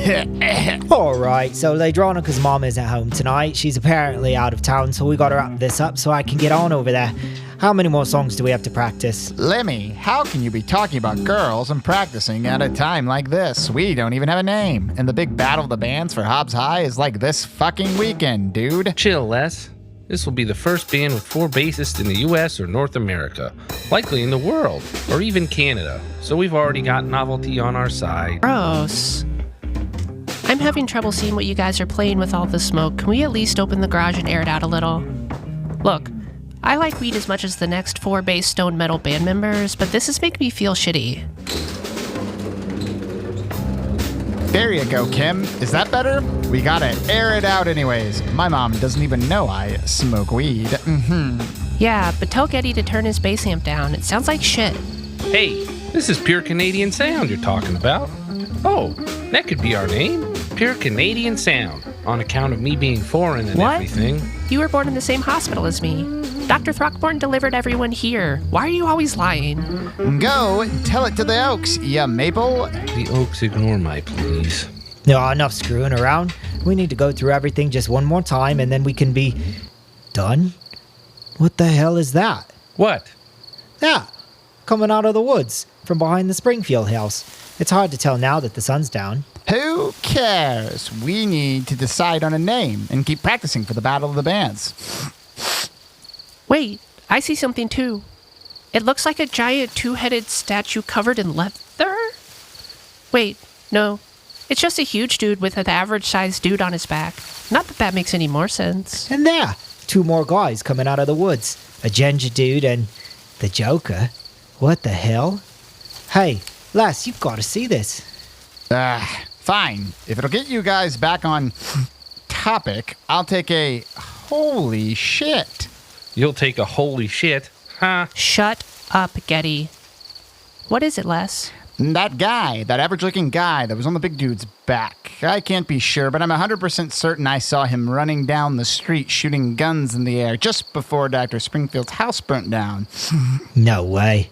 Alright, so Ladronika's mom isn't home tonight. She's apparently out of town, so we gotta wrap this up so I can get on over there. How many more songs do we have to practice? Lemmy, how can you be talking about girls and practicing at a time like this? We don't even have a name. And the big battle of the bands for Hobbs High is like this fucking weekend, dude. Chill, Les. This will be the first band with 4 bassists in the US or North America, likely in the world, or even Canada. So we've already got novelty on our side. Gross. I'm having trouble seeing what you guys are playing with all the smoke. Can we at least open the garage and air it out a little? Look, I like weed as much as the next 4 bass stone metal band members, but this is making me feel shitty. There you go, Kim. Is that better? We gotta air it out anyways. My mom doesn't even know I smoke weed. Yeah, but tell Getty to turn his bass amp down. It sounds like shit. Hey, this is Pure Canadian Sound you're talking about. Oh, that could be our name. Pure Canadian Sound, on account of me being foreign and everything. You were born in the same hospital as me. Dr. Throckmorton delivered everyone here. Why are you always lying? Go tell it to the Oaks, ya maple. The Oaks ignore my pleas. No, enough screwing around. We need to go through everything just one more time and then we can be done. What the hell is that? What? That, coming out of the woods from behind the Springfield house. It's hard to tell now that the sun's down. Who cares? We need to decide on a name and keep practicing for the Battle of the Bands. Wait, I see something too. It looks like a giant 2-headed statue covered in leather? Wait, no. It's just a huge dude with an average-sized dude on his back. Not that that makes any more sense. And there, 2 more guys coming out of the woods. A ginger dude and the Joker. What the hell? Hey, Les, you've got to see this. Fine. If it'll get you guys back on topic, I'll take a holy shit. You'll take a holy shit, huh? Shut up, Getty. What is it, Les? That guy, that average-looking guy that was on the big dude's back. I can't be sure, but I'm 100% certain I saw him running down the street shooting guns in the air just before Dr. Springfield's house burnt down. No way.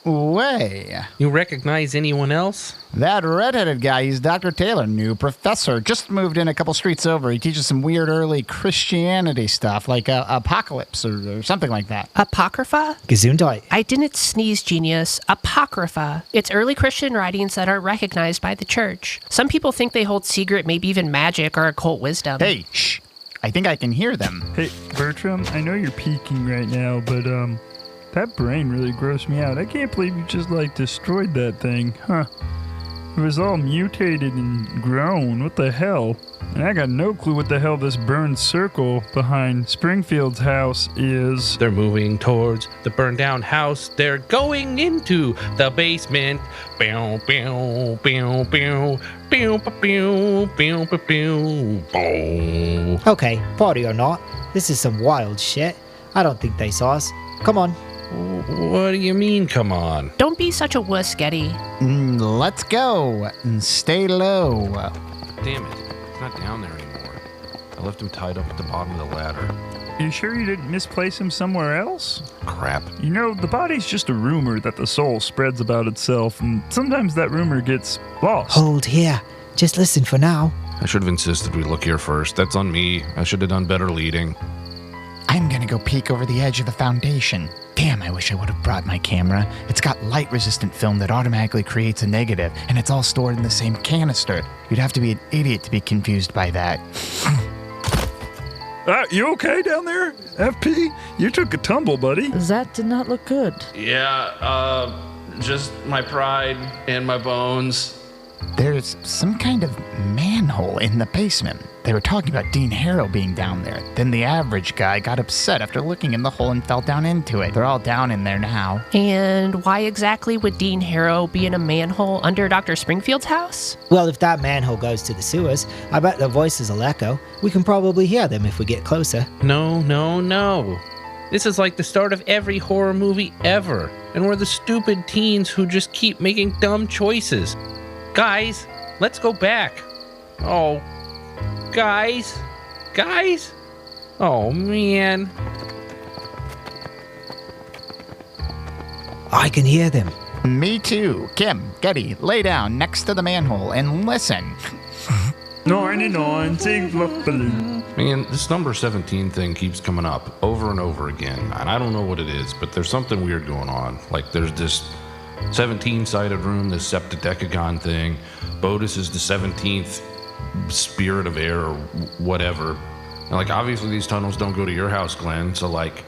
Way. You recognize anyone else? That redheaded guy, he's Dr. Taylor, new professor. Just moved in a couple streets over. He teaches some weird early Christianity stuff, like apocalypse or something like that. Apocrypha? Gesundheit. I didn't sneeze, genius. Apocrypha. It's early Christian writings that aren't recognized by the church. Some people think they hold secret, maybe even magic or occult wisdom. Hey, shh. I think I can hear them. Hey, Bertram, I know you're peeking right now, but, that brain really grossed me out. I can't believe you just, destroyed that thing. Huh. It was all mutated and grown. What the hell? And I got no clue what the hell this burned circle behind Springfield's house is. They're moving towards the burned down house. They're going into the basement. Bow, bow, bow, bow, bow, bow, bow, bow, bow, bow. Okay, party or not, this is some wild shit. I don't think they saw us. Come on. What do you mean, come on? Don't be such a wuss, Getty. Let's go and stay low. Damn it, it's not down there anymore. I left him tied up at the bottom of the ladder. You sure you didn't misplace him somewhere else? Crap. You know, the body's just a rumor that the soul spreads about itself, and sometimes that rumor gets lost. Hold here. Just listen for now. I should have insisted we look here first. That's on me. I should have done better leading. I'm gonna go peek over the edge of the foundation. Damn, I wish I would have brought my camera. It's got light-resistant film that automatically creates a negative, and it's all stored in the same canister. You'd have to be an idiot to be confused by that. You okay down there, FP? You took a tumble, buddy. That did not look good. Yeah, just my pride and my bones. There's some kind of manhole in the basement. They were talking about Dean Harrow being down there. Then the average guy got upset after looking in the hole and fell down into it. They're all down in there now. And why exactly would Dean Harrow be in a manhole under Dr. Springfield's house? Well, if that manhole goes to the sewers, I bet the voices will echo. We can probably hear them if we get closer. No, no, no. This is like the start of every horror movie ever. And we're the stupid teens who just keep making dumb choices. Guys, let's go back. Oh, guys? Oh, man. I can hear them. Me too. Kim, Getty, lay down next to the manhole and listen. 99, sing fluff balloon. Man, this number 17 thing keeps coming up over and over again, and I don't know what it is, but there's something weird going on. Like, there's this 17-sided room, this septidecagon thing. Bodus is the 17th spirit of air or whatever. And, like, obviously these tunnels don't go to your house, Glenn, so, like,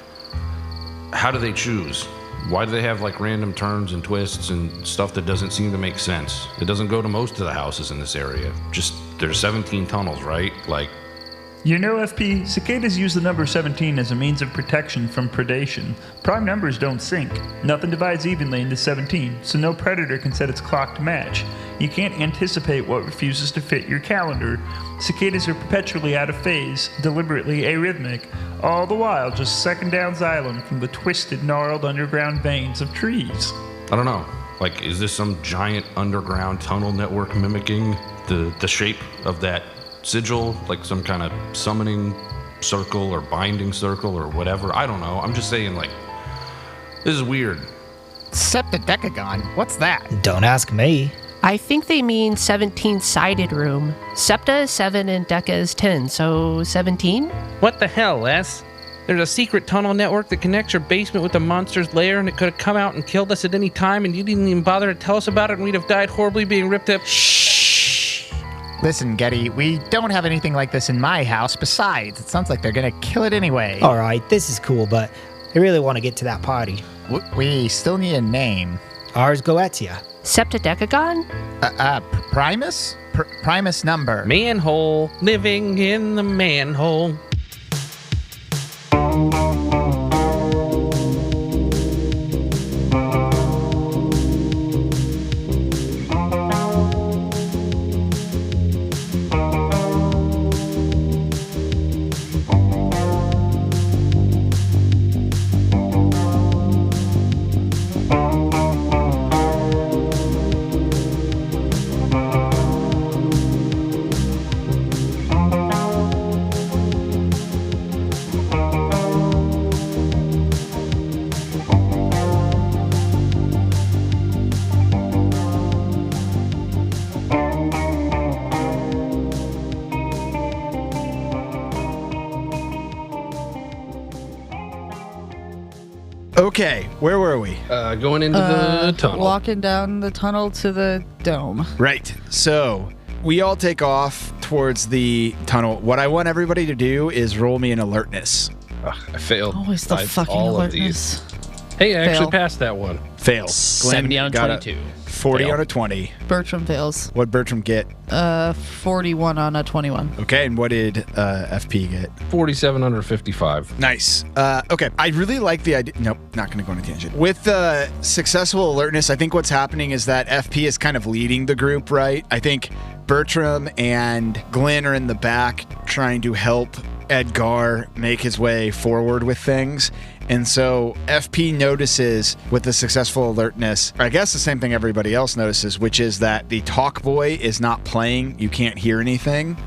how do they choose? Why do they have, like, random turns and twists and stuff that doesn't seem to make sense? It doesn't go to most of the houses in this area. Just, there's 17 tunnels, right? Like, You know, FP, cicadas use the number 17 as a means of protection from predation. Prime numbers don't sync. Nothing divides evenly into 17, so no predator can set its clock to match. You can't anticipate what refuses to fit your calendar. Cicadas are perpetually out of phase, deliberately arrhythmic, all the while just sucking down xylem from the twisted, gnarled underground veins of trees. I don't know. Like, is this some giant underground tunnel network mimicking the shape of that sigil? Like some kind of summoning circle or binding circle or whatever? I don't know. I'm just saying, like, this is weird. Septidecagon? What's that? Don't ask me. I think they mean 17-sided room. Septa is 7 and deca is 10, so 17? What the hell, Les? There's a secret tunnel network that connects your basement with the monster's lair, and it could have come out and killed us at any time, and you didn't even bother to tell us about it, and we'd have died horribly being ripped up. Shh. Listen, Getty, we don't have anything like this in my house. Besides, it sounds like they're gonna kill it anyway. All right, this is cool, but I really want to get to that party. We still need a name. Ars Goetia. Septidecagon? Primus? Primus number. Manhole, living in the manhole. Okay, where were we? Going into the tunnel. Walking down the tunnel to the dome. Right. So we all take off towards the tunnel. What I want everybody to do is roll me an alertness. Ugh, I failed. Always the I- fucking all of alertness. Hey, I actually Fail. passed that one. Fail. 70 out of got a 22. 40 Fail. out of 20. Bertram fails. What'd Bertram get? 41 on a 21. Okay, and what did FP get? 47 under 55. Nice. Okay, I really like the idea. Nope, not going to go on a tangent. With the successful alertness, I think what's happening is that FP is kind of leading the group, right? I think Bertram and Glenn are in the back trying to help Edgar make his way forward with things. And so FP notices with the successful alertness, I guess the same thing everybody else notices, which is that the talk boy is not playing. You can't hear anything.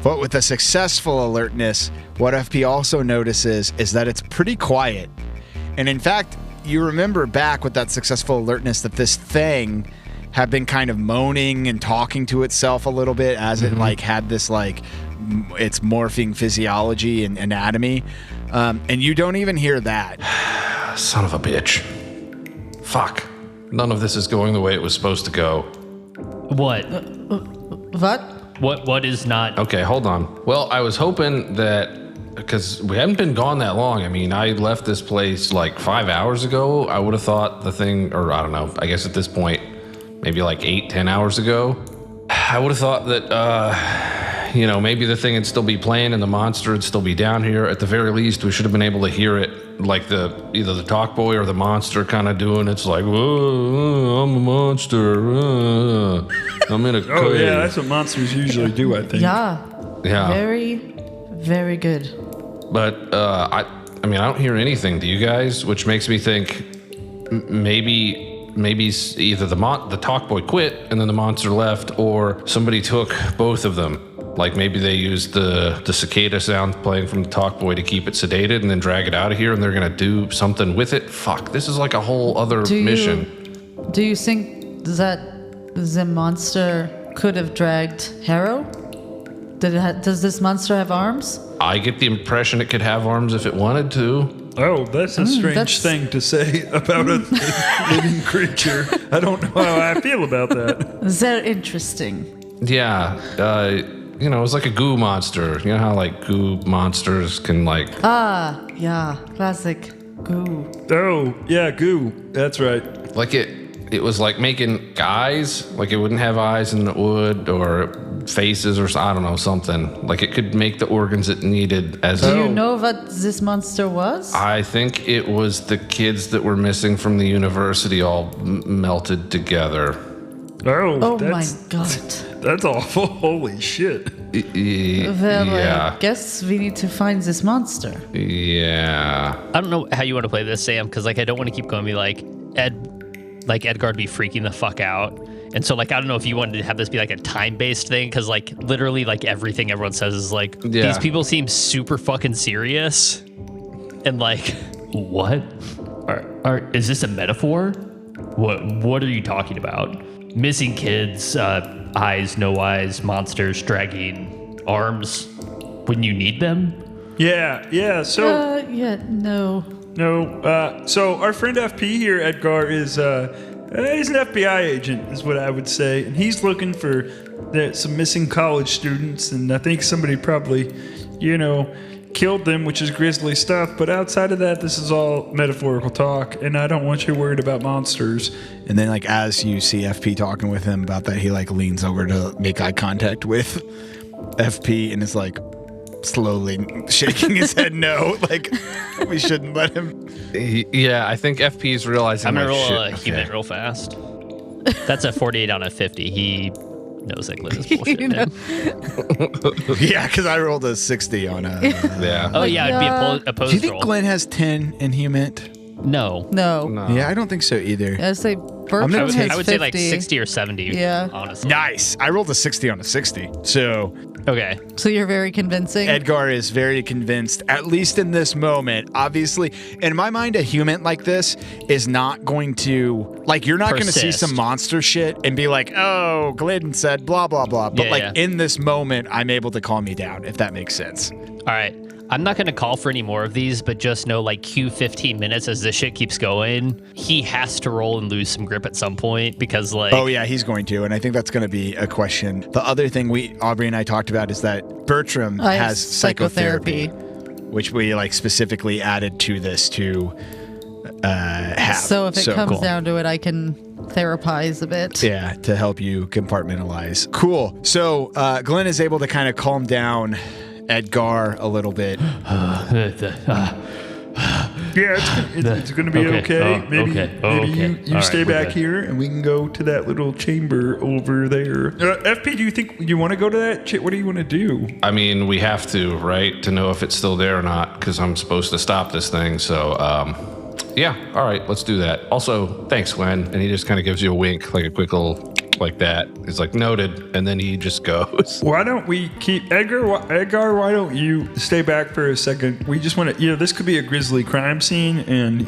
But with the successful alertness, what FP also notices is that it's pretty quiet. And in fact, you remember back with that successful alertness that this thing had been kind of moaning and talking to itself a little bit as it like had this like its morphing physiology and anatomy. And you don't even hear that. Son of a bitch. Fuck. None of this is going the way it was supposed to go. What? What? What is not? Okay, hold on. Well, I was hoping that, because we haven't been gone that long. I mean, I left this place like 5 hours ago. I would have thought the thing, or I don't know, I guess at this point, maybe like 8-10 hours ago. I would have thought that, you know, maybe the thing would still be playing and the monster would still be down here. At the very least, we should have been able to hear it, like either the talk boy or the monster kind of doing it's like, whoa, I'm a monster. I'm in a cave. Oh, yeah, that's what monsters usually do, I think. Yeah. Yeah. Very, very good. But I mean, I don't hear anything. Do you guys? Which makes me think maybe either the talk boy quit and then the monster left, or somebody took both of them. Like maybe they used the cicada sound playing from the talk boy to keep it sedated and then drag it out of here, and they're gonna do something with it. Fuck, this is like a whole other mission. Do you think that the monster could have dragged Harrow? Does this monster have arms? I get the impression it could have arms if it wanted to. Oh, that's a strange that's- thing to say about a living creature. I don't know how I feel about that. Very interesting. Yeah, you know, it's like a goo monster. You know how like goo monsters can like. Yeah, classic goo. Oh, yeah, goo. That's right. Like it was like making eyes, like it wouldn't have eyes and it would, or faces, or I don't know, something. Like it could make the organs it needed as Do you know what this monster was? I think it was the kids that were missing from the university all melted together. Oh my that's, god. That's awful. Holy shit. Well, Yeah. I guess we need to find this monster. Yeah. I don't know how you want to play this, Sam, because like I don't want to keep going and be like Edgar would be freaking the fuck out. And so like I don't know if you wanted to have this be like a time-based thing, because like literally like everything everyone says is like these people seem super fucking serious. And like what? Is this a metaphor? What are you talking about? Missing kids, eyes, no eyes, monsters dragging arms when you need them? Yeah, so... No. No, so our friend FP here, Edgar, is he's an FBI agent, is what I would say, and he's looking for some missing college students, and I think somebody probably, killed them, which is grisly stuff. But outside of that, this is all metaphorical talk, and I don't want you worried about monsters. And then, like, as you see FP talking with him about that, he like leans over to make eye contact with FP and is like slowly shaking his head no, like we shouldn't let him. Yeah, I think FP is realizing. I'm gonna like, roll a shit, human real fast. That's a 48 on a 50. He knows that Glenn is bullshit. Yeah, because I rolled a 60 on a. Yeah. Oh yeah, it'd be a opposed Do you think roll. Glenn has 10 in human? No. No. Yeah, I don't think so either. I'd say Bertram I would, has I would say like 50. 60 or 70. Yeah. Honestly. Nice. I rolled a 60 on a 60. So Okay. So you're very convincing. Edgar is very convinced, at least in this moment. Obviously, in my mind, a human like this is not going to, like, you're not going to see Persist. some monster shit and be like, oh, Glidden said blah, blah, blah. But, in this moment, I'm able to calm you down, if that makes sense. All right. I'm not going to call for any more of these, but just know like Q 15 minutes as this shit keeps going. He has to roll and lose some grip at some point because like. Oh, yeah, he's going to. And I think that's going to be a question. The other thing Aubrey and I talked about is that Bertram has psychotherapy, which we like specifically added to this to have. So if it comes down to it, I can therapize a bit. Yeah, to help you compartmentalize. Cool. So Glenn is able to kind of calm down Edgar a little bit. Yeah, it's going to be okay. Maybe you All stay right, we're back good. here, and we can go to that little chamber over there. FP, do you think you want to go to that? What do you want to do? I mean, we have to, right, to know if it's still there or not, because I'm supposed to stop this thing. So, yeah, all right, let's do that. Also, thanks, Gwen. And he just kind of gives you a wink, like a quick little like that. He's like, noted, and then he just goes. Why don't we keep Edgar? Why don't you stay back for a second? We just want to, this could be a grisly crime scene, and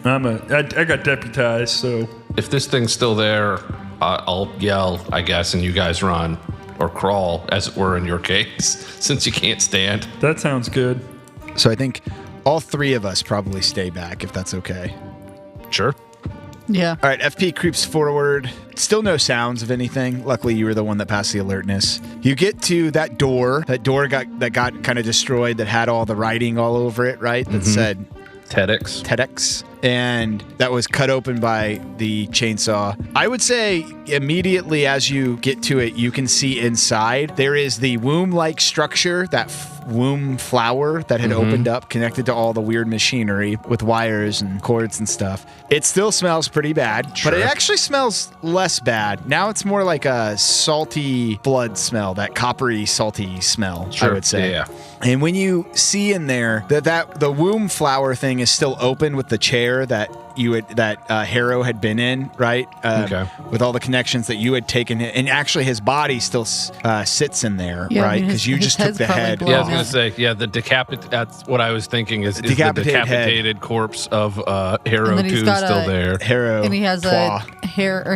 I got deputized, so If this thing's still there, I'll yell, I guess, and you guys run or crawl, as it were in your case, since you can't stand. that sounds good. So I think all three of us probably stay back, if that's okay. Sure. Yeah. All right, FP creeps forward. Still no sounds of anything. Luckily, you were the one that passed the alertness. You get to that door. That door got kind of destroyed. That had all the writing all over it, right? That said TEDx. And that was cut open by the chainsaw. I would say immediately as you get to it, you can see inside. There is the womb-like structure, that womb flower that had opened up, connected to all the weird machinery with wires and cords and stuff. It still smells pretty bad, but it actually smells less bad. Now it's more like a salty blood smell, that coppery, salty smell, I would say. Yeah. And when you see in there that the womb flower thing is still open with the chair that Harrow had been in, right? With all the connections that you had taken, and actually his body still sits in there, right? Because you just took the head. Yeah, I was gonna say, that's what I was thinking is the decapitated corpse of Harrow And then he's 2 got still there. Harrow, And he has Twa.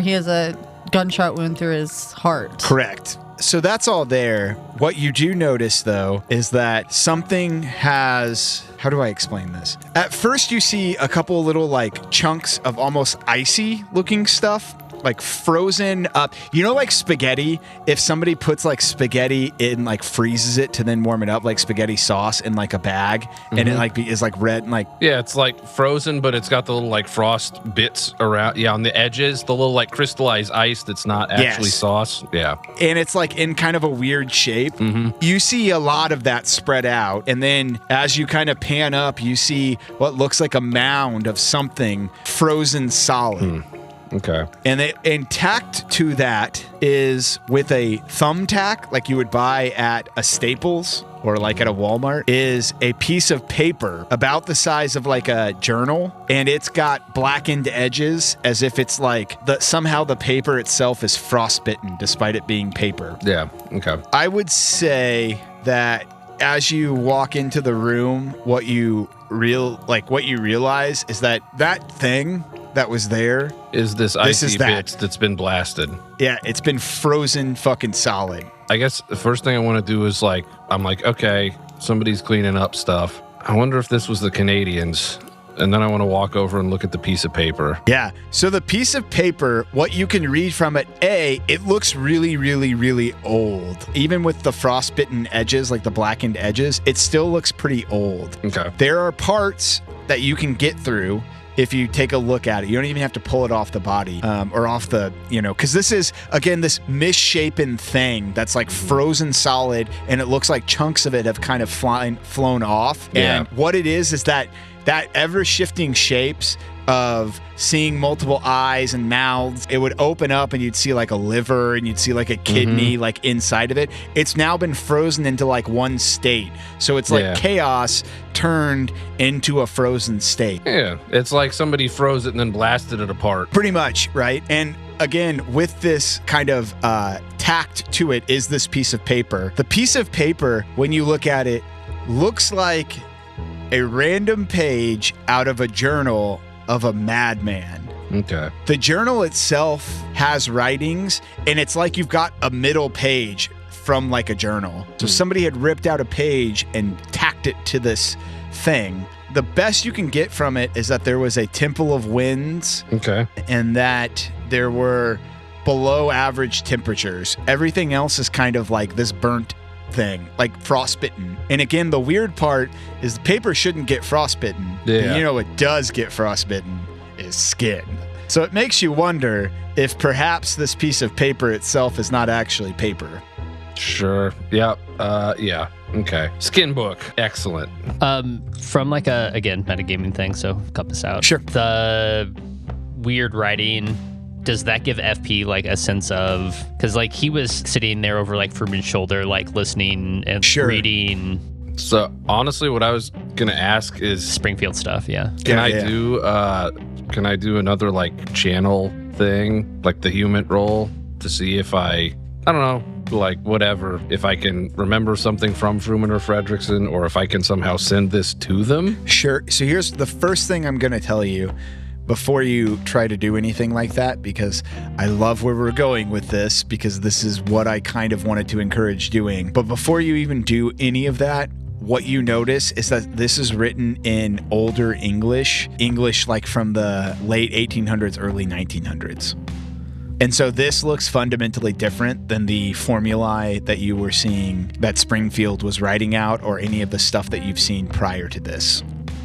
he has a gunshot wound through his heart. Correct. So that's all there. What you do notice, though, is that something has... How do I explain this? At first, you see a couple little, like, chunks of almost icy looking stuff, like frozen up. You know, like spaghetti? If somebody puts, like, spaghetti in, like, freezes it to then warm it up, like spaghetti sauce in, like, a bag, and it, like, is, like, red and, like... Yeah, it's, like, frozen, but it's got the little, like, frost bits around, on the edges, the little, like, crystallized ice that's not actually sauce. Yeah. And it's, like, in kind of a weird shape. You see a lot of that spread out, and then as you kind of pan up, you see what looks like a mound of something frozen solid. Okay. And tacked to that is with a thumbtack, like you would buy at a Staples or like at a Walmart, is a piece of paper about the size of like a journal, and it's got blackened edges as if it's like somehow the paper itself is frostbitten despite it being paper. Yeah. Okay. I would say that as you walk into the room, what you realize is that thing that was there is this icy bit that's been blasted. Yeah, it's been frozen fucking solid. I guess the first thing I want to do is I'm like, okay, somebody's cleaning up stuff. I wonder if this was the Canadians. And then I want to walk over and look at the piece of paper. Yeah. So the piece of paper, what you can read from it, it looks really, really, really old. Even with the frostbitten edges, like the blackened edges, it still looks pretty old. Okay. There are parts that you can get through if you take a look at it. You don't even have to pull it off the body or off the, because this is, again, this misshapen thing that's like frozen solid, and it looks like chunks of it have kind of flown off. Yeah. And what it is that ever-shifting shapes of seeing multiple eyes and mouths, it would open up and you'd see like a liver and you'd see like a kidney like inside of it. It's now been frozen into like one state. So it's like chaos turned into a frozen state. Yeah, it's like somebody froze it and then blasted it apart. Pretty much, right? And again, with this kind of tacked to it is this piece of paper. The piece of paper, when you look at it, looks like a random page out of a journal of a madman. Okay. The journal itself has writings, and it's like you've got a middle page from like a journal. So somebody had ripped out a page and tacked it to this thing. The best you can get from it is that there was a temple of winds. Okay. And that there were below average temperatures. Everything else is kind of like this burnt thing, like frostbitten. And again, the weird part is the paper shouldn't get frostbitten. Yeah. You know what does get frostbitten is skin. So it makes you wonder if perhaps this piece of paper itself is not actually paper. Sure. Yep. Yeah. Okay. Skin book. Excellent. From like again, metagaming thing, so cut this out. Sure. The weird writing, does that give FP like a sense of, because like he was sitting there over like Fruman's shoulder, like listening and reading. So honestly, what I was gonna ask is Springfield stuff. Yeah. Can I do another like channel thing, like the human roll, to see if I don't know, like whatever, if I can remember something from Fruman or Fredrickson, or if I can somehow send this to them? Sure. So here's the first thing I'm gonna tell you before you try to do anything like that, because I love where we're going with this, because this is what I kind of wanted to encourage doing. But before you even do any of that, what you notice is that this is written in older English like from the late 1800s, early 1900s. And so this looks fundamentally different than the formulae that you were seeing that Springfield was writing out, or any of the stuff that you've seen prior to this.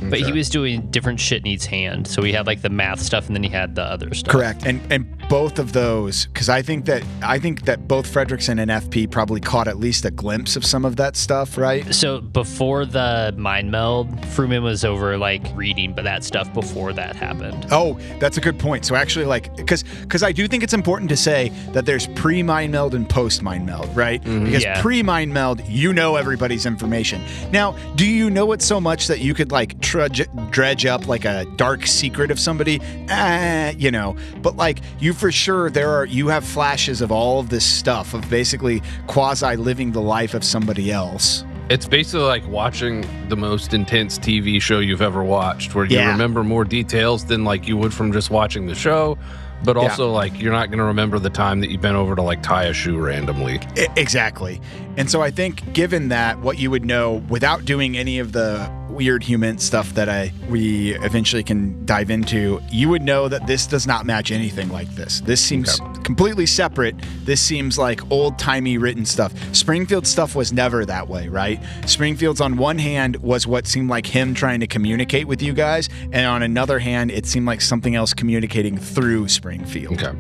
But he was doing different shit in each hand. So he had like the math stuff, and then he had the other stuff. Correct. And both of those, because I think that both Fredrickson and FP probably caught at least a glimpse of some of that stuff, right? So before the mind meld, Fruman was over like reading, but that stuff before that happened. Oh, that's a good point. So actually, like, because I do think it's important to say that there's pre-mind meld and post-mind meld, right? Mm-hmm. Because pre-mind meld, you know everybody's information. Now, do you know it so much that you could like dredge up like a dark secret of somebody? But like you for sure you have flashes of all of this stuff of basically quasi living the life of somebody else. It's basically like watching the most intense TV show you've ever watched, where you remember more details than like you would from just watching the show, But also, like, you're not going to remember the time that you bent over to, like, tie a shoe randomly. Exactly. And so I think given that, what you would know without doing any of the weird human stuff that we eventually can dive into, you would know that this does not match anything like this. This seems completely separate. This seems like old-timey written stuff. Springfield's stuff was never that way, right? Springfield's on one hand was what seemed like him trying to communicate with you guys, and on another hand, it seemed like something else communicating through Springfield. Okay.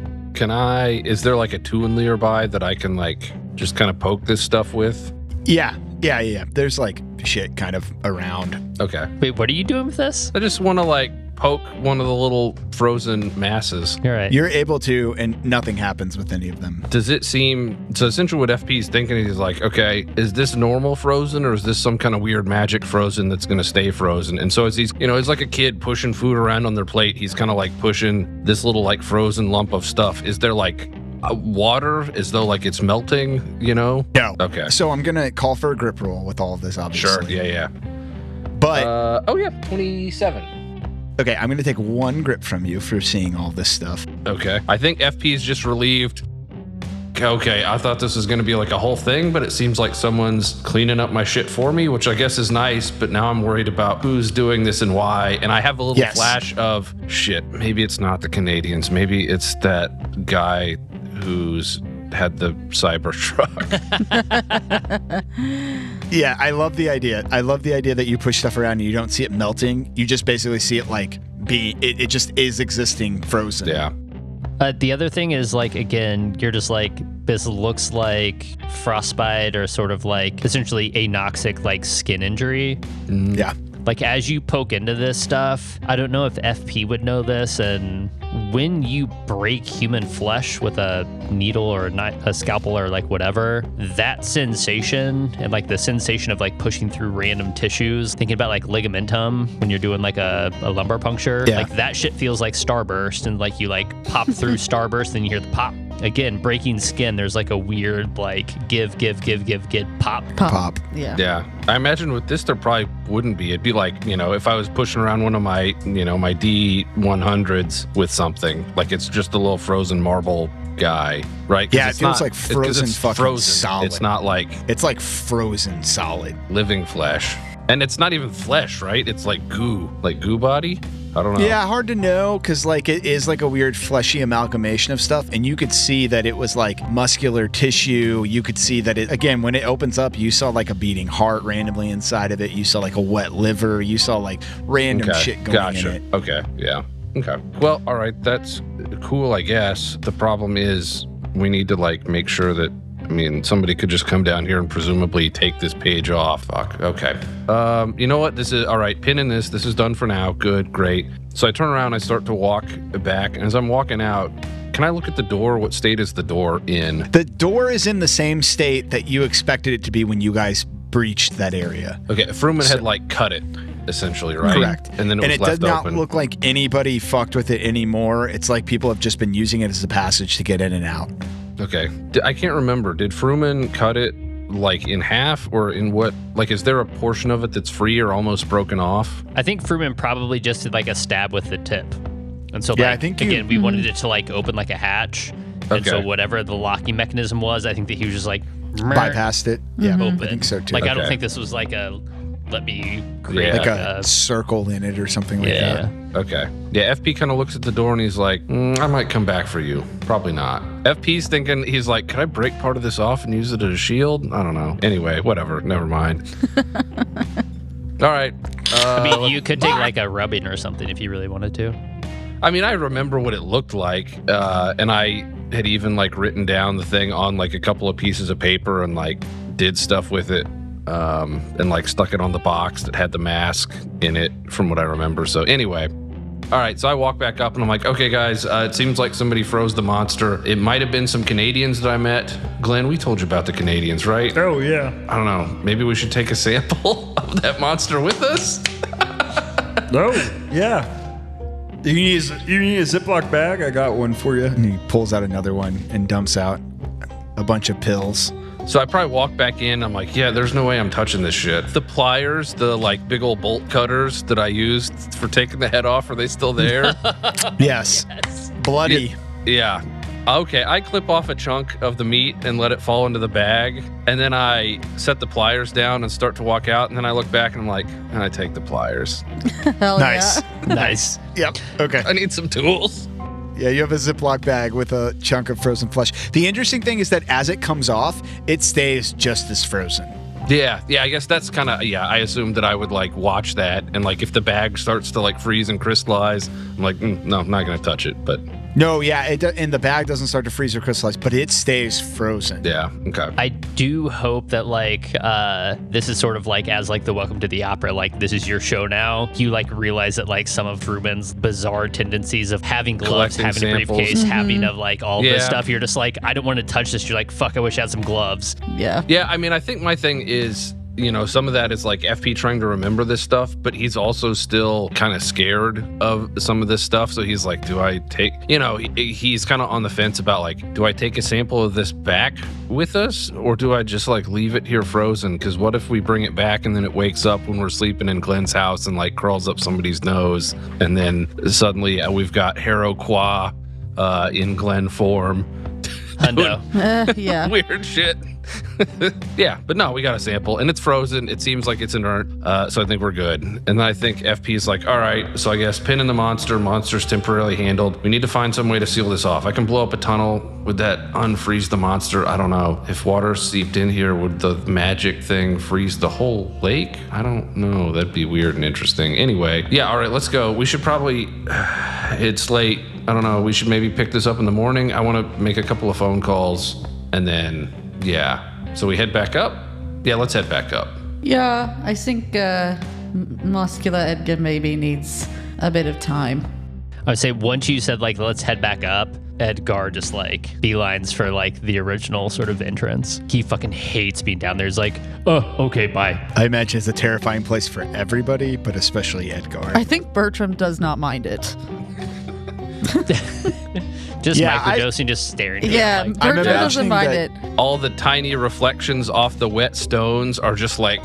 Is there like a tool nearby that I can like just kind of poke this stuff with? Yeah. There's like shit kind of around. Okay. Wait, what are you doing with this? I just want to like poke one of the little frozen masses. All right. You're able to, and nothing happens with any of them. Does it seem, so essentially what FP is thinking is like, okay, is this normal frozen or is this some kind of weird magic frozen that's going to stay frozen? And so as he's, it's like a kid pushing food around on their plate. He's kind of like pushing this little like frozen lump of stuff. Is there like water as though like it's melting, No. Okay. So I'm going to call for a grip roll with all of this, obviously. Sure. Yeah. But 27. Okay, I'm going to take one grip from you for seeing all this stuff. Okay. I think FP is just relieved. Okay, I thought this was going to be like a whole thing, but it seems like someone's cleaning up my shit for me, which I guess is nice, but now I'm worried about who's doing this and why. And I have a little flash of, shit, maybe it's not the Canadians. Maybe it's that guy who's had the Cybertruck. Yeah, I love the idea. I love the idea that you push stuff around and you don't see it melting. You just basically see it like it just is existing frozen. Yeah. The other thing is, like, again, you're just like, this looks like frostbite or sort of like essentially anoxic, like skin injury. Yeah. Like, as you poke into this stuff, I don't know if FP would know this, and when you break human flesh with a needle or a scalpel or like whatever, that sensation and like the sensation of like pushing through random tissues, thinking about like ligamentum when you're doing like a lumbar puncture, like that shit feels like starburst, and like you like pop through starburst and you hear the pop. Again, breaking skin, there's like a weird like give pop. Yeah. I imagine with this there probably wouldn't be. It'd be like, if I was pushing around one of my, my D100s with something, like it's just a little frozen marble guy, right? Yeah, it feels like frozen fucking solid. It's not like... It's like frozen solid. Living flesh. And it's not even flesh, right? It's like goo body? I don't know. Yeah, hard to know, because like it is like a weird fleshy amalgamation of stuff, and you could see that it was like muscular tissue. You could see that it, again, when it opens up, you saw like a beating heart randomly inside of it. You saw like a wet liver. You saw like random shit going in it. Okay, yeah. Okay. Well, all right, that's cool, I guess. The problem is we need to like make sure that, somebody could just come down here and presumably take this page off. Fuck. Okay. You know what? This is all right. Pin in this. This is done for now. Good. Great. So I turn around. I start to walk back. And as I'm walking out, can I look at the door? What state is the door in? The door is in the same state that you expected it to be when you guys breached that area. Okay. Fruman had like cut it, essentially, right? Correct. And then it was left does not open. look like anybody fucked with it anymore. It's like people have just been using it as a passage to get in and out. Okay. I can't remember. Did Fruman cut it like in half or in what? Like, is there a portion of it that's free or almost broken off? I think Fruman probably just did like a stab with the tip. And so, I think again, we wanted it to like open like a hatch. And Okay. so whatever the locking mechanism was, I think that he was just like... Bypassed it. Yeah, open. I think so too. Like, I don't Okay. think this was like a... Let me create Like a circle in it or something like that. Okay. Yeah, FP kind of looks at the door and he's like, I might come back for you. Probably not. FP's thinking, he's like, could I break part of this off and use it as a shield? I don't know. Anyway, whatever. Never mind. All right. you could take like a rubbing or something if you really wanted to. I remember what it looked like. And I had even like written down the thing on like a couple of pieces of paper and like did stuff with it. And like stuck it on the box that had the mask in it from what I remember. So anyway, all right, so I walk back up and I'm like, okay guys, it seems like somebody froze the monster. It might have been some Canadians that I met. Glenn, we told you about the Canadians, right? Oh, yeah. I don't know, maybe we should take a sample of that monster with us? Oh, yeah. You need a Ziploc bag? I got one for you. And he pulls out another one and dumps out a bunch of pills. So I probably walk back in. I'm like, yeah, there's no way I'm touching this shit. The pliers, the like big old bolt cutters that I used for taking the head off, are they still there? Yes. Bloody. Yeah. Okay, I clip off a chunk of the meat and let it fall into the bag, and then I set the pliers down and start to walk out, and then I look back and I'm like, and I take the pliers. Hell Nice. yeah. Nice. Yep. Okay. I need some tools. Yeah, you have a Ziploc bag with a chunk of frozen flesh. The interesting thing is that as it comes off, it stays just as frozen. Yeah, I guess that's kind of, I assumed that I would like watch that, and like if the bag starts to like freeze and crystallize, I'm like, no, I'm not going to touch it, but... No, yeah, and the bag doesn't start to freeze or crystallize, but it stays frozen. Yeah, okay. I do hope that like this is sort of like as like the Welcome to the Opera, like this is your show now. You like realize that like some of Ruben's bizarre tendencies of having gloves, Collecting having samples. a briefcase, having of like all this Yeah. stuff. You're just like, I don't want to touch this. You're like, fuck, I wish I had some gloves. Yeah. Yeah, I mean, I think my thing is, some of that is like FP trying to remember this stuff, but he's also still kind of scared of some of this stuff. So he's like, do I take, he's kind of on the fence about like, do I take a sample of this back with us, or do I just like leave it here frozen? Because what if we bring it back and then it wakes up when we're sleeping in Glenn's house and like crawls up somebody's nose, and then suddenly we've got Harrow Qua in Glenn form. Hundo. Yeah. Weird shit. Yeah, but no, we got a sample and it's frozen. It seems like it's inert, so I think we're good. And then I think FP is like, all right, so I guess pinning the monster's temporarily handled. We need to find some way to seal this off. I can blow up a tunnel. Would that unfreeze the monster? I don't know. If water seeped in here, would the magic thing freeze the whole lake? I don't know. That'd be weird and interesting. Anyway, yeah, all right, let's go. We should probably, it's late. I don't know. We should maybe pick this up in the morning. I want to make a couple of phone calls and then... Yeah. So we head back up? Yeah, let's head back up. Yeah, I think muscular Edgar maybe needs a bit of time. I would say once you said like, let's head back up, Edgar just like beelines for like the original sort of entrance. He fucking hates being down there. He's like, oh, okay, bye. I imagine it's a terrifying place for everybody, but especially Edgar. I think Bertram does not mind it. Just Yeah, microdosing, just staring at Yeah, it. Like, Bertram doesn't imagining mind that- it. All the tiny reflections off the wet stones are just like,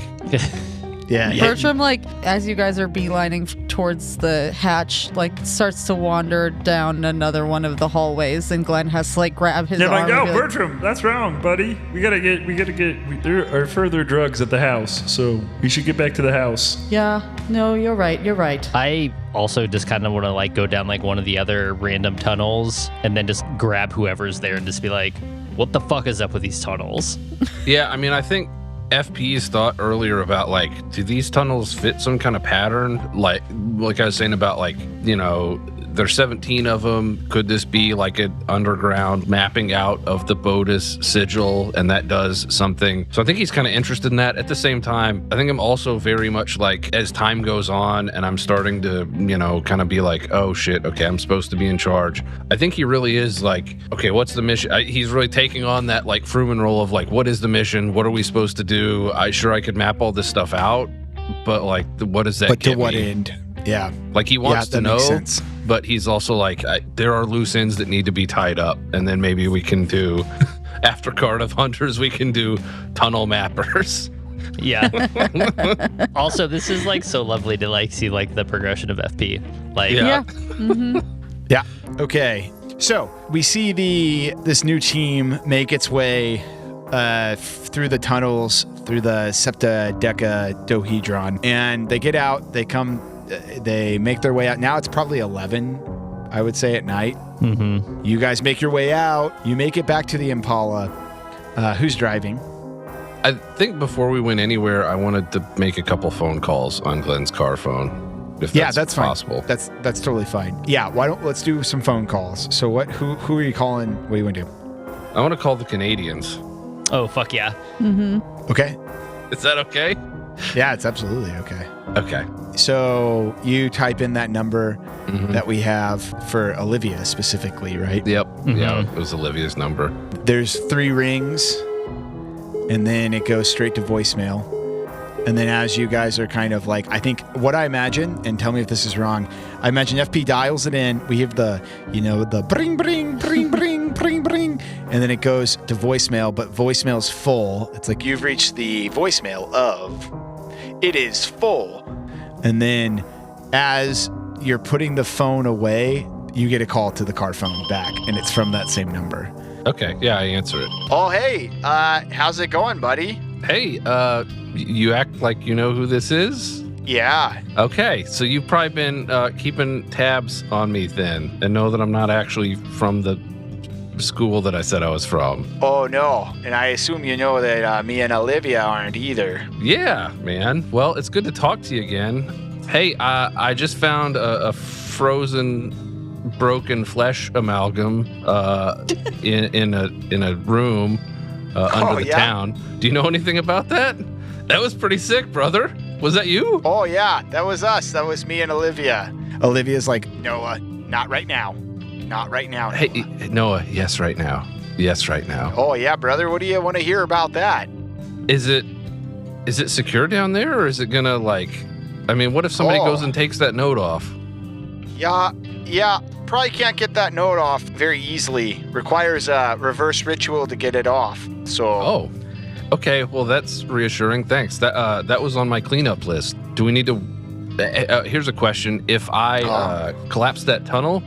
Yeah. Bertram, like, as you guys are beelining towards the hatch, like, starts to wander down another one of the hallways, and Glenn has to, like, grab his They're arm. like, no, and be like, Bertram, that's wrong, buddy. There are further drugs at the house, so we should get back to the house. Yeah, no, you're right. I also just kind of want to like go down like one of the other random tunnels and then just grab whoever's there and just be like, what the fuck is up with these tunnels? yeah, I mean, I think FP's thought earlier about like, do these tunnels fit some kind of pattern? Like I was saying about like, there's 17 of them. Could this be like an underground mapping out of the Bodis sigil, and that does something? So I think he's kind of interested in that. At the same time, I think I'm also very much like, as time goes on and I'm starting to, kind of be like, oh shit, okay, I'm supposed to be in charge. I think he really is like, okay, what's the mission? He's really taking on that like Fruman role of like, what is the mission? What are we supposed to do? I could map all this stuff out, but like, what does that But to get what me? end? Yeah. Like he wants to that know, makes sense. but he's also like, there are loose ends that need to be tied up, and then maybe we can do, after Guard of Hunters, we can do tunnel mappers. Yeah. Also, this is like so lovely to like see like the progression of FP. Like, Yeah. Yeah. Okay. So we see this new team make its way through the tunnels, through the septadecahedron, and they get out. They make their way out. Now it's probably 11, I would say, at night. Mm-hmm. You guys make your way out. You make it back to the Impala. Who's driving? I think before we went anywhere, I wanted to make a couple phone calls on Glenn's car phone. If That's possible. fine. That's totally fine. Yeah. Let's do some phone calls. So who are you calling? What do you want to do? I want to call the Canadians. Oh, fuck yeah. Okay. Is that okay? Yeah, it's absolutely okay. Okay. So you type in that number that we have for Olivia specifically, right? Yep. Yeah, it was Olivia's number. There's 3 rings, and then it goes straight to voicemail. And then as you guys are kind of like, I think what I imagine, and tell me if this is wrong, I imagine FP dials it in. We have the bring, bring, bring, bring, bring, bring. And then it goes to voicemail, but voicemail's full. It's like, you've reached the voicemail of, it is full. And then as you're putting the phone away, you get a call to the car phone back, and it's from that same number. Okay, yeah, I answer it. Oh, hey, how's it going, buddy? Hey, you act like you know who this is? Yeah. Okay, so you've probably been keeping tabs on me then, and know that I'm not actually from the school that I said I was from. Oh, no. And I assume you know that me and Olivia aren't either. Yeah, man. Well, it's good to talk to you again. Hey, I just found a frozen, broken flesh amalgam in a room under the town. Do you know anything about that? That was pretty sick, brother. Was that you? Oh, yeah, that was us. That was me and Olivia. Olivia's like, Noah, not right now. Not right now, Noah. Hey, Noah, yes, right now. Yes, right now. Oh, yeah, brother. What do you want to hear about that? Is it secure down there, or is it gonna, like... I mean, what if somebody goes and takes that note off? Yeah, probably can't get that note off very easily. Requires a reverse ritual to get it off, so... Oh, okay, well, that's reassuring. Thanks. That was on my cleanup list. Do we need to... here's a question. If I collapse that tunnel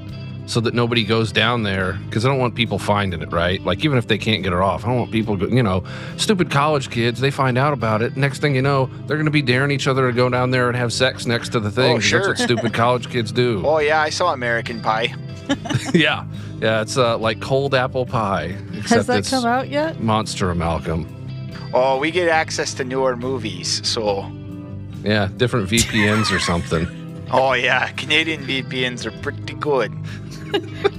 so that nobody goes down there, because I don't want people finding it, right? Like, even if they can't get it off, I don't want people, stupid college kids, they find out about it. Next thing you know, they're going to be daring each other to go down there and have sex next to the thing. Oh, sure. That's what stupid college kids do. Oh, yeah, I saw American Pie. Yeah, it's like cold apple pie. Has that come out yet? Monster amalgam. Oh, we get access to newer movies, so... Yeah, different VPNs or something. Oh, yeah, Canadian VPNs are pretty good.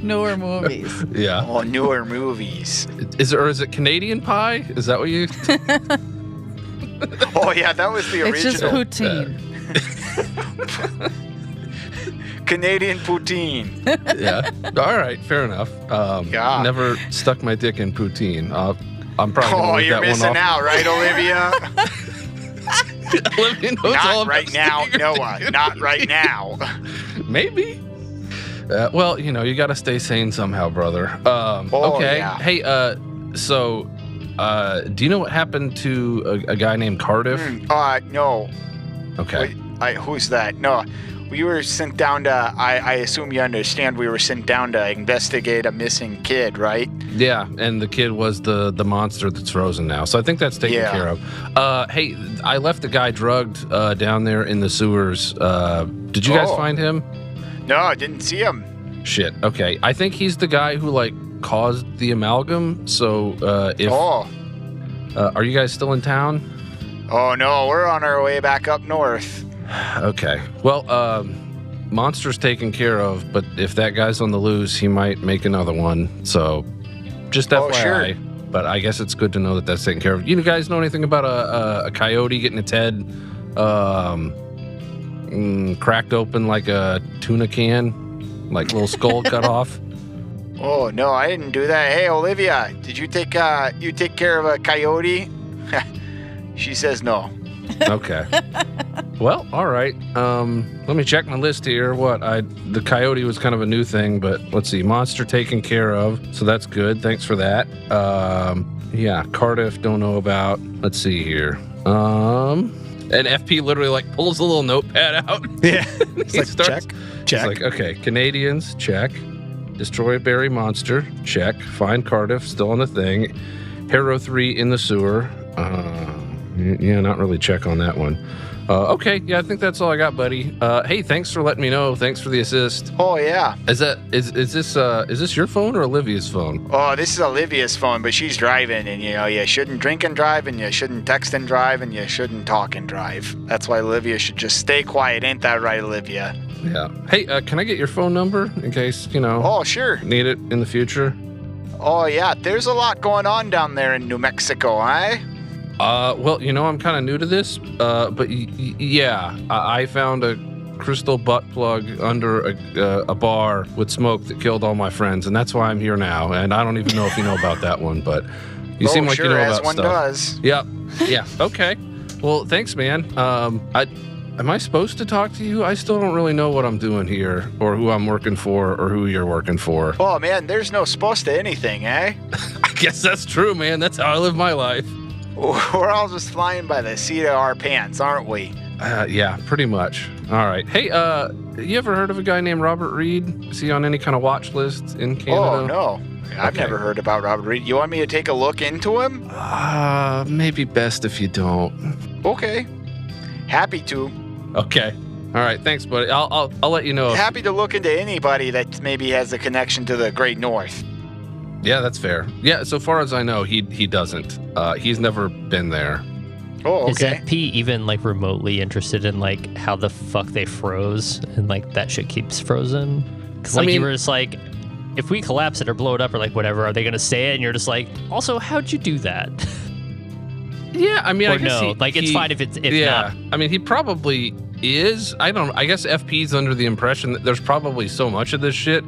Newer movies. Yeah. Oh, newer movies. Is it Canadian pie? Is that what you... Oh, yeah, that was the original. It's just poutine. Canadian poutine. Yeah. All right, fair enough. Yeah. Never stuck my dick in poutine. I'm probably going to leave you're that missing one off. out, right, Olivia? Olivia knows all Not about right now, sticking her Noah. dick in Not right now. Maybe. Well, you got to stay sane somehow, brother. Okay. Yeah. Hey, so, do you know what happened to a guy named Cardiff? No. Okay. Wait, who's that? No, we were sent down to, I assume you understand, we were sent down to investigate a missing kid, right? Yeah, and the kid was the monster that's frozen now. So I think that's taken care of. Hey, I left the guy drugged down there in the sewers. Did you guys find him? No, I didn't see him. Shit. Okay. I think he's the guy who caused the amalgam. So are you guys still in town? Oh no, we're on our way back up north. Okay. Well, monster's taken care of, but if that guy's on the loose, he might make another one. So just FYI. Sure. But I guess it's good to know that that's taken care of. You guys know anything about a coyote getting its head cracked open like a tuna can, like little skull cut off? Oh no, I didn't do that. Hey Olivia, did you take care of a coyote? She says no. Okay. Well, all right. Let me check my list here. The coyote was kind of a new thing, but let's see. Monster taken care of, so that's good. Thanks for that. Yeah, Cardiff don't know about. Let's see here. And FP literally pulls a little notepad out. Yeah. He starts, check. He's like, okay, Canadians, check. Destroy a berry monster, check. Find Cardiff, still on the thing. Hero 3 in the sewer. Yeah, not really check on that one. Okay, yeah, I think that's all I got, buddy. Hey, thanks for letting me know. Thanks for the assist. Oh yeah. Is this your phone or Olivia's phone? Oh, this is Olivia's phone, but she's driving, and you shouldn't drink and drive, and you shouldn't text and drive, and you shouldn't talk and drive. That's why Olivia should just stay quiet. Ain't that right, Olivia? Yeah. Hey, can I get your phone number in case Oh, sure. Need it in the future? Oh yeah, there's a lot going on down there in New Mexico, eh? Well, I'm kind of new to this, but yeah, I found a crystal butt plug under a bar with smoke that killed all my friends, and that's why I'm here now. And I don't even know if you know about that one, but you seem like sure, you know as about one stuff. Does. Yep. Yeah. Okay. Well, thanks, man. Am I supposed to talk to you? I still don't really know what I'm doing here, or who I'm working for, or who you're working for. Oh man, there's no supposed to anything, eh? I guess that's true, man. That's how I live my life. We're all just flying by the seat of our pants, aren't we? Yeah, pretty much. All right. Hey, you ever heard of a guy named Robert Reed? Is he on any kind of watch list in Canada? Oh, no. I've Okay. never heard about Robert Reed. You want me to take a look into him? Maybe best if you don't. Okay. Happy to. Okay. All right. Thanks, buddy. I'll let you know. Happy to look into anybody that maybe has a connection to the Great North. Yeah, that's fair. Yeah, so far as I know, he doesn't. He's never been there. Oh, Is okay. FP even like remotely interested in like how the fuck they froze and like that shit keeps frozen? Because like you were just like, if we collapse it or blow it up or like whatever, are they gonna say it? And you're just like, also, how'd you do that? Yeah, I mean, Or I guess no, like it's fine if it's if yeah, not. I mean, he probably is. I guess FP's under the impression that there's probably so much of this shit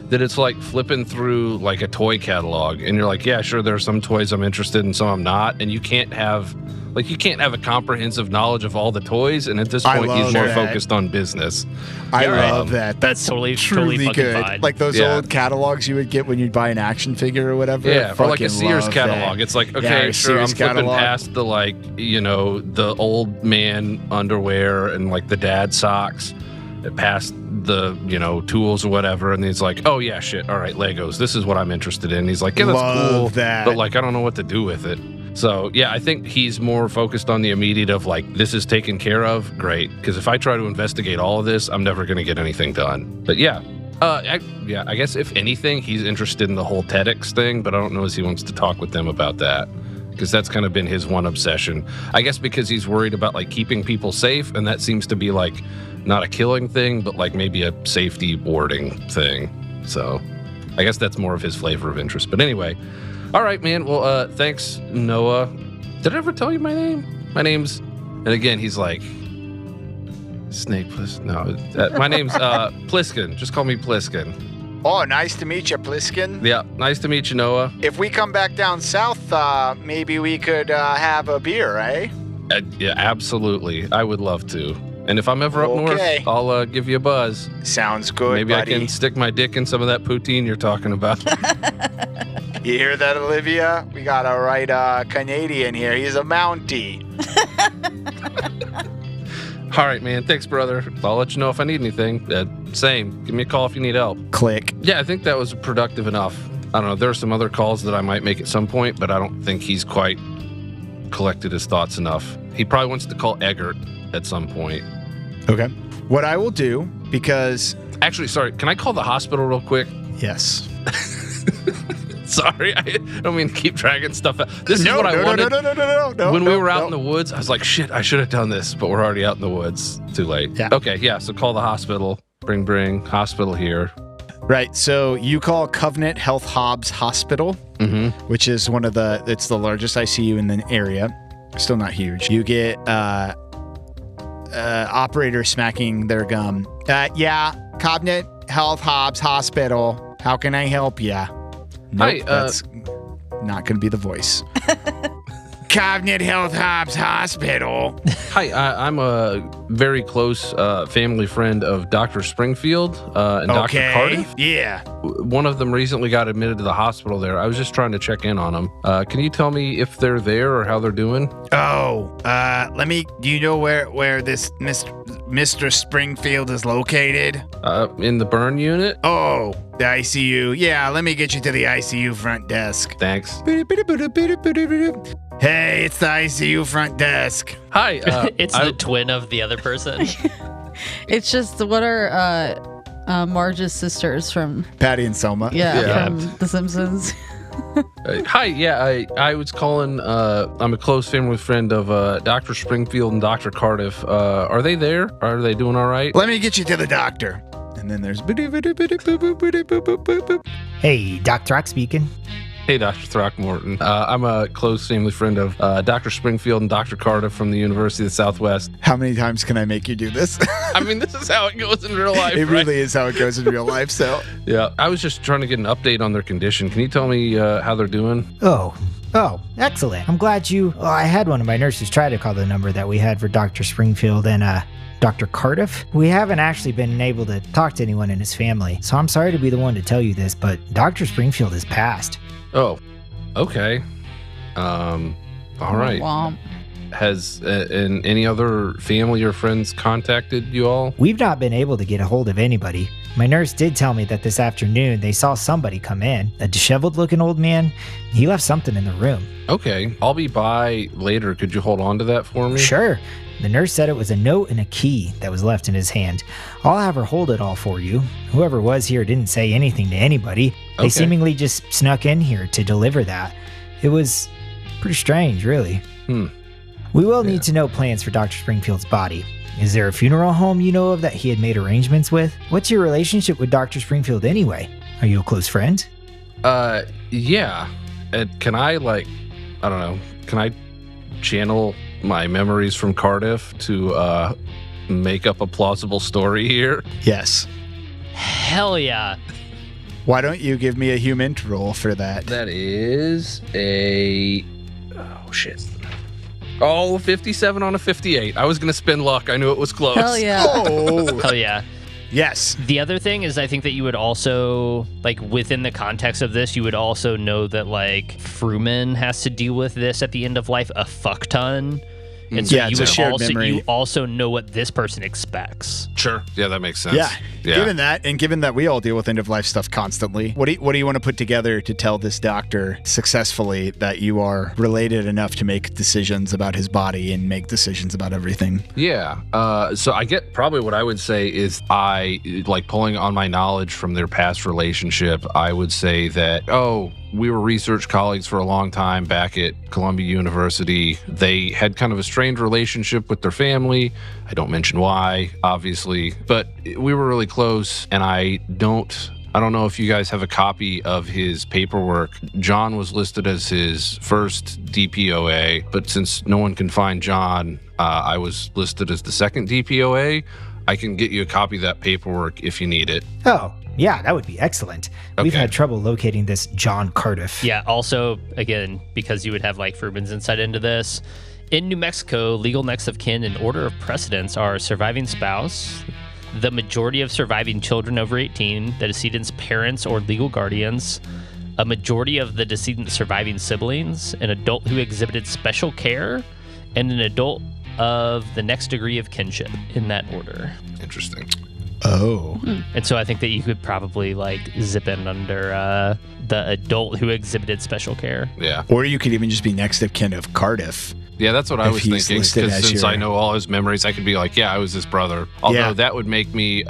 that it's like flipping through like a toy catalog, and you're like, yeah, sure, there are some toys I'm interested in, some I'm not, and you can't have a comprehensive knowledge of all the toys. And at this I point, he's love more that. focused on business. I Yeah, love that. That's totally truly fucking good. fine. Like those Yeah. old catalogs you would get when you'd buy an action figure or whatever. Yeah, or like a Fucking Sears love catalog. that. It's like, Yeah, okay, a sure, I'm Sears flipping catalog. past the like, the old man underwear and like the dad socks, past the, tools or whatever, and he's like, oh yeah, shit, all right, Legos, this is what I'm interested in. He's like, yeah, that's Love cool, that. but like, I don't know what to do with it. So yeah, I think he's more focused on the immediate of like, this is taken care of, great. Because if I try to investigate all of this, I'm never going to get anything done. But yeah, I guess if anything, he's interested in the whole TEDx thing, but I don't know if he wants to talk with them about that. Because that's kind of been his one obsession. I guess because he's worried about like keeping people safe, and that seems to be like not a killing thing, but like maybe a safety warding thing. So I guess that's more of his flavor of interest. But anyway, all right, man. Well, thanks, Noah. Did I ever tell you my name? My name's, and again, he's like, Snake Pliskin. No, my name's Pliskin. Just call me Pliskin. Oh, nice to meet you, Pliskin. Yeah, nice to meet you, Noah. If we come back down south, maybe we could have a beer, eh? Yeah, absolutely. I would love to. And if I'm ever up Okay. north, I'll give you a buzz. Sounds good, Maybe buddy. I can stick my dick in some of that poutine you're talking about. You hear that, Olivia? We got a right Canadian here. He's a Mountie. All right, man. Thanks, brother. I'll let you know if I need anything. Same. Give me a call if you need help. Click. Yeah, I think that was productive enough. I don't know. There are some other calls that I might make at some point, but I don't think he's quite collected his thoughts enough. He probably wants to call Eggert at some point. Okay. What I will do, because... Actually, sorry. Can I call the hospital real quick? Yes. Sorry, I don't mean to keep dragging stuff out. This is what I wanted. No. When we were out in the woods, I was like, shit, I should have done this, but we're already out in the woods. Too late. Yeah. Okay, yeah, so call the hospital. Bring, hospital here. Right, so you call Covenant Health Hobbs Hospital, Mm-hmm. which is it's the largest ICU in the area. Still not huge. You get operator smacking their gum. Yeah, Covenant Health Hobbs Hospital. How can I help ya? Nope, Hi, that's not going to be the voice. Covenant Health Hobbs Hospital. Hi, I'm a very close family friend of Dr. Springfield and Dr. Cardiff. Yeah. One of them recently got admitted to the hospital there. I was just trying to check in on them. Can you tell me if they're there or how they're doing? Oh, do you know where this Mr. Springfield is located? In the burn unit? Oh, the ICU. Yeah, let me get you to the ICU front desk. Thanks. Hey, it's the ICU front desk. Hi. It's the twin of the other person. It's just what are Marge's sisters from Patty and Selma. Yeah. from The Simpsons. Hi, yeah, I was calling. I'm a close family friend of Dr. Springfield and Dr. Cardiff. Are they there? Are they doing all right? Let me get you to the doctor. And then there's... Hey, Doc Rock speaking. Hey, Dr. Throckmorton. I'm a close family friend of Dr. Springfield and Dr. Cardiff from the University of the Southwest. How many times can I make you do this? I mean, this is how it goes in real life, It right? really is how it goes in real life, so... Yeah, I was just trying to get an update on their condition. Can you tell me how they're doing? Oh, excellent. I'm glad I had one of my nurses try to call the number that we had for Dr. Springfield and Dr. Cardiff. We haven't actually been able to talk to anyone in his family, so I'm sorry to be the one to tell you this, but Dr. Springfield has passed. Oh, okay. All right. Womp. Has and any other family or friends contacted you all? We've not been able to get a hold of anybody. My nurse did tell me that this afternoon they saw somebody come in, a disheveled looking old man. He left something in the room. Okay, I'll be by later. Could you hold on to that for me? Sure. The nurse said it was a note and a key that was left in his hand. I'll have her hold it all for you. Whoever was here didn't say anything to anybody. They Okay. seemingly just snuck in here to deliver that. It was pretty strange, really. We will need to know plans for Dr. Springfield's body. Is there a funeral home you know of that he had made arrangements with? What's your relationship with Dr. Springfield anyway? Are you a close friend? Yeah. Can I I don't know, can I channel my memories from Cardiff to make up a plausible story here? Yes. Hell yeah. Why don't you give me a human roll for that? That is a... Oh, shit. Oh, 57 on a 58. I was going to spin luck. I knew it was close. Hell yeah. Oh, Hell yeah. yes. The other thing is, I think that you would also, like, within the context of this, you would also know that, like, Fruman has to deal with this at the end of life a fuck ton. And so Yeah, it's a shared memory. you also know what this person expects. Sure. Yeah, that makes sense. Yeah. Given that we all deal with end of life stuff constantly, what do you want to put together to tell this doctor successfully that you are related enough to make decisions about his body and make decisions about everything? Yeah. So I get probably what I would say is I, like, pulling on my knowledge from their past relationship, I would say that, we were research colleagues for a long time back at Columbia University. They had kind of a strained relationship with their family. I don't mention why, obviously, but we were really close, and I don't know if you guys have a copy of his paperwork. John was listed as his first DPOA, but since no one can find John, I was listed as the second DPOA. I can get you a copy of that paperwork if you need it. Oh, yeah, that would be excellent. We've Okay. had trouble locating this John Cardiff. Yeah, also, again, because you would have, like, Fruman's insight into this, in New Mexico, legal next of kin and order of precedence are surviving spouse, the majority of surviving children over 18, the decedent's parents or legal guardians, a majority of the decedent's surviving siblings, an adult who exhibited special care, and an adult of the next degree of kinship, in that order. Interesting. Oh. And so I think that you could probably, like, zip in under the adult who exhibited special care. Yeah. Or you could even just be next of kin of Cardiff. Yeah, that's what I If was he's thinking. listed Because as since your- I know all his memories, I could be like, yeah, I was his brother. Although Yeah. that would make me,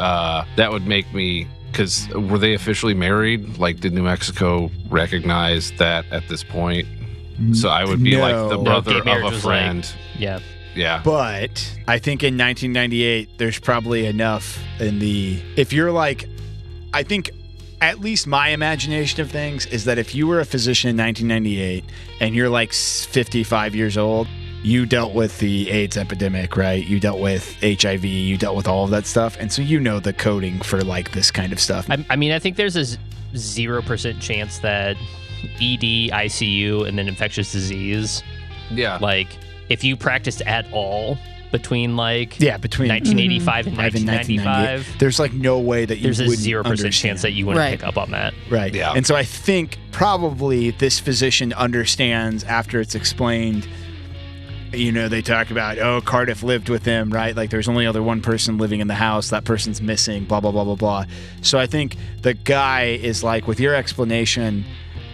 because were they officially married? Like, did New Mexico recognize that at this point? So I would be like the No. brother gay of marriage a was friend. Yeah. Yeah. But I think in 1998, there's probably enough in the. If you're like, I think at least my imagination of things is that if you were a physician in 1998 and you're like 55 years old, you dealt with the AIDS epidemic, right? You dealt with HIV, you dealt with all of that stuff. And so you know the coding for like this kind of stuff. I mean, I think there's a 0% chance that ED, ICU, and then infectious disease, Yeah. like, if you practiced at all between, like, Yeah, between 1985 and 1995, there's like no way that you there's a wouldn't 0% understand. chance that you wouldn't Right. pick up on that. Right. Yeah. And so I think probably this physician understands after it's explained, you know, they talk about, oh, Cardiff lived with him, right? Like there's only other one person living in the house. That person's missing, blah, blah, blah, blah, blah. So I think the guy is like, with your explanation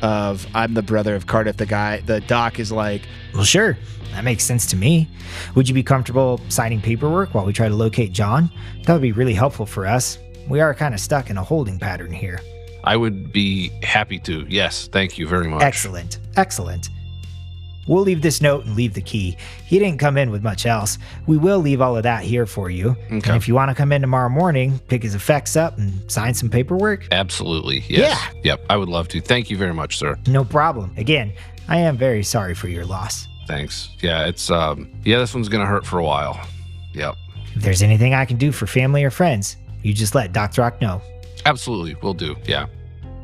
of I'm the brother of Cardiff, the doc is like, Well, sure. That makes sense to me. Would you be comfortable signing paperwork while we try to locate John? That would be really helpful for us. We are kind of stuck in a holding pattern here. I would be happy to. Yes. Thank you very much. Excellent. Excellent. We'll leave this note and leave the key. He didn't come in with much else. We will leave all of that here for you. Okay. And if you want to come in tomorrow morning, pick his effects up and sign some paperwork, Absolutely. Yes. Yeah. Yep. I would love to. Thank you very much, sir. no problem. Again, I am very sorry for your loss. Thanks. Yeah. It's, this one's going to hurt for a while. Yep. If there's anything I can do for family or friends, you just let Dr. Rock know. Absolutely. Will do. Yeah.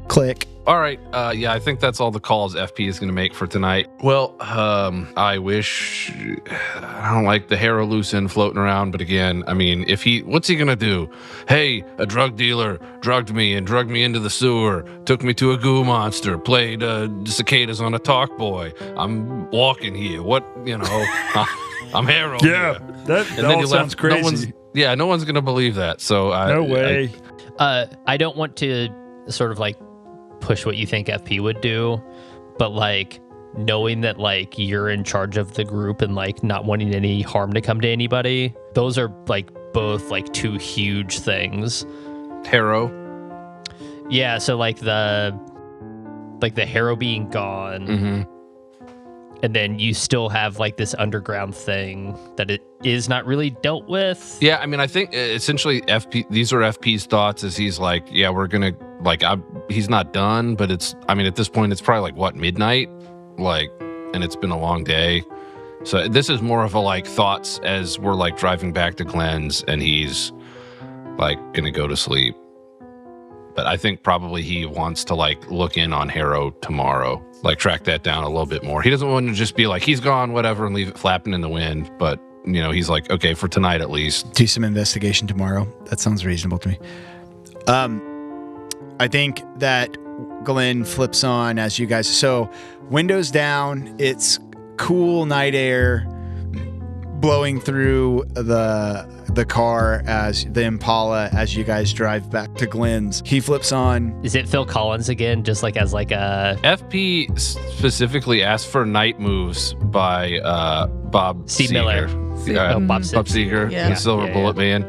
click. all right. Yeah, I think that's all the calls FP is going to make for tonight. Well, I wish I don't like the Harrow loose end floating around, but again, I mean, what's he going to do? Hey, a drug dealer drugged me into the sewer, took me to a goo monster, played cicadas on a talk boy. I'm walking here. What, I'm Harrow. Yeah, here. that all sounds crazy. No one's going to believe that. So No way. I don't want to sort of like push what you think FP would do, but like knowing that like you're in charge of the group and like not wanting any harm to come to anybody, those are like both like two huge things. Harrow. Yeah, so like the Harrow being gone. Mm-hmm. And then you still have like this underground thing that it is not really dealt with. Yeah, I mean, I think essentially these are FP's thoughts as he's like, yeah, we're going to, he's not done, but at this point, it's probably like, midnight? And it's been a long day. So this is more of a like thoughts as we're like driving back to Glenn's and he's like going to go to sleep. But I think probably he wants to like look in on Harrow tomorrow, like track that down a little bit more. He doesn't want to just be like, he's gone, whatever, and leave it flapping in the wind. But, he's like, okay, for tonight at least. Do some investigation tomorrow. That sounds reasonable to me. I think that Glenn flips on as you guys. So windows down, it's cool night air blowing through the car as the Impala as you guys drive back to Glenn's. He flips on. Is it Phil Collins again? Just like as like a FP specifically asked for Night Moves by Bob Steve Seeger. Miller. Bob Seeger, Yeah. the Silver Bullet Man.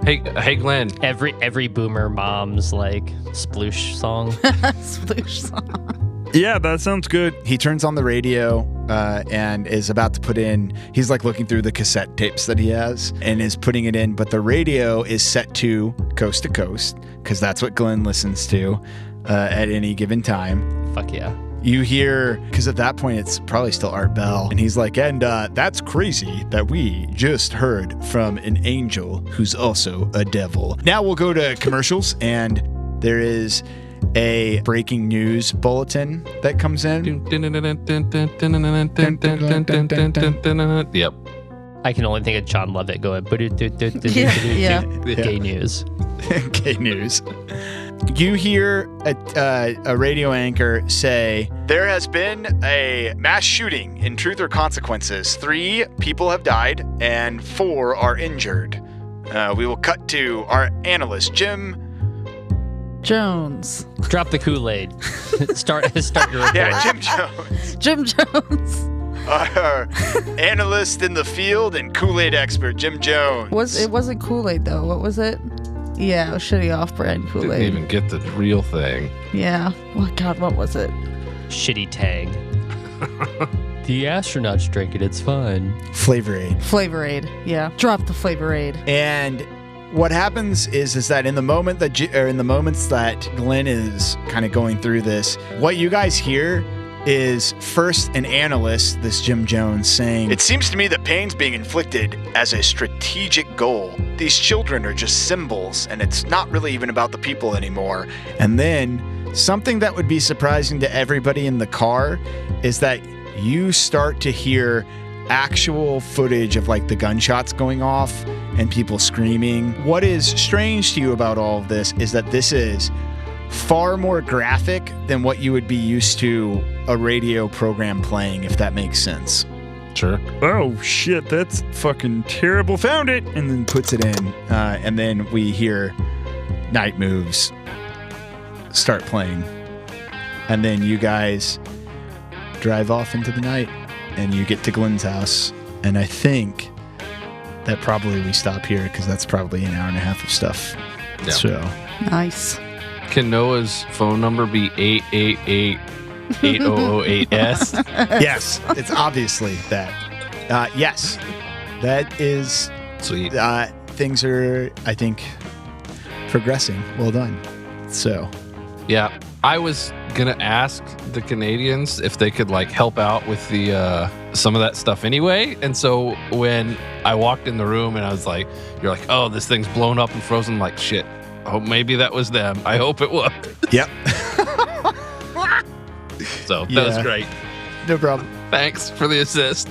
Hey, Glenn. Every boomer mom's like sploosh song. Sploosh song. Yeah, that sounds good. He turns on the radio and is about to put in, he's like looking through the cassette tapes that he has and is putting it in, but the radio is set to coast, because that's what Glenn listens to at any given time. Fuck yeah. You hear, because at that point it's probably still Art Bell, and he's like, and that's crazy that we just heard from an angel who's also a devil. Now we'll go to commercials, and there is a breaking news bulletin that comes in. Yep. I can only think of John Lovett going, Yeah. gay news. Gay news. You hear a radio anchor say, there has been a mass shooting in Truth or Consequences. 3 people have died and 4 are injured. We will cut to our analyst, Jim Jones. Drop the Kool-Aid. Start your report. Yeah, Jim Jones. Jim Jones. Our analyst in the field and Kool-Aid expert, Jim Jones. It wasn't Kool-Aid though. What was it? Yeah, it was shitty off-brand Didn't Kool-Aid. even get the real thing. Yeah. Oh God, what was it? Shitty Tang. The astronauts drink it. It's fine. Flavor Aid. Flavor Aid. Yeah. Drop the Flavor Aid. And what happens is that in the moments that Glenn is kind of going through this, what you guys hear is first an analyst, this Jim Jones, saying, it seems to me that pain's being inflicted as a strategic goal. These children are just symbols, and it's not really even about the people anymore. And then something that would be surprising to everybody in the car is that you start to hear actual footage of like the gunshots going off and people screaming. What is strange to you about all of this is that this is far more graphic than what you would be used to a radio program playing, if that makes sense. Sure. Oh shit, that's fucking terrible. Found it. And then puts it in, and then we hear Night Moves start playing. And then you guys drive off into the night, and you get to Glenn's house. And I think that probably we stop here, because that's probably an hour and a half of stuff. Yeah. So Nice. Can Noah's phone number be 888-8008S? yes, it's obviously that. Yes, that is. Sweet. Things are, I think, progressing. Well done. So, Yeah, I was gonna ask the Canadians if they could like help out with the some of that stuff anyway. And so when I walked in the room and I was like, "You're like, oh, this thing's blown up and frozen." I'm like, shit. Oh, maybe that was them. I hope it was. yep. So that was Yeah. great. No problem. Thanks for the assist.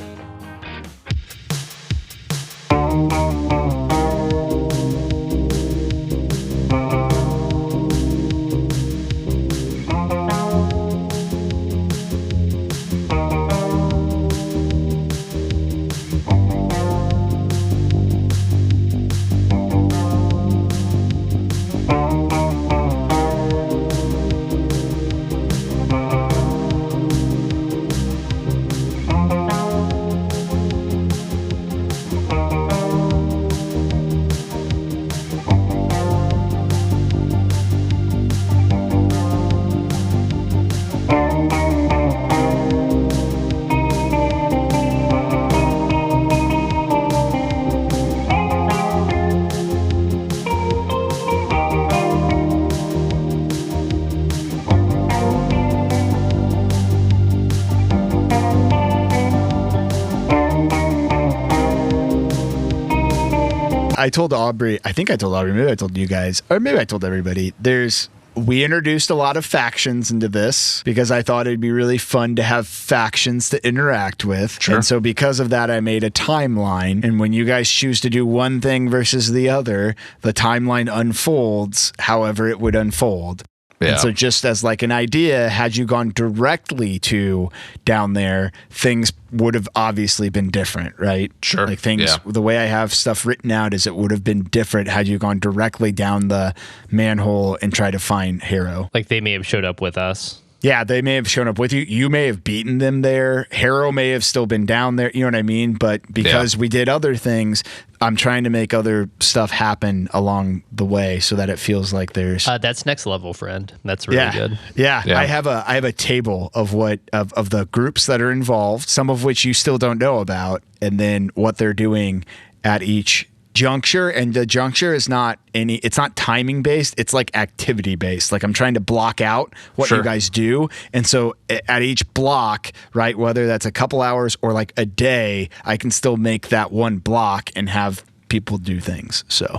I told Aubrey, I think I told Aubrey, maybe I told you guys, or maybe I told everybody, we introduced a lot of factions into this because I thought it'd be really fun to have factions to interact with. Sure. And so because of that, I made a timeline. And when you guys choose to do one thing versus the other, the timeline unfolds however it would unfold. Yeah. And so just as like an idea, had you gone directly to down there, things would have obviously been different, right? Sure. Like things, Yeah. the way I have stuff written out is it would have been different had you gone directly down the manhole and tried to find Harrow. Like they may have showed up with us. Yeah, they may have shown up with you. You may have beaten them there. Harrow may have still been down there. You know what I mean? But because we did other things, I'm trying to make other stuff happen along the way so that it feels like there's That's next level, friend. That's really good. Yeah. Yeah. I have a table of of the groups that are involved, some of which you still don't know about, and then what they're doing at each juncture. And the juncture is it's not timing based, it's like activity based. Like I'm trying to block out what Sure. you guys do. And so at each block, right, whether that's a couple hours or like a day, I can still make that one block and have people do things. So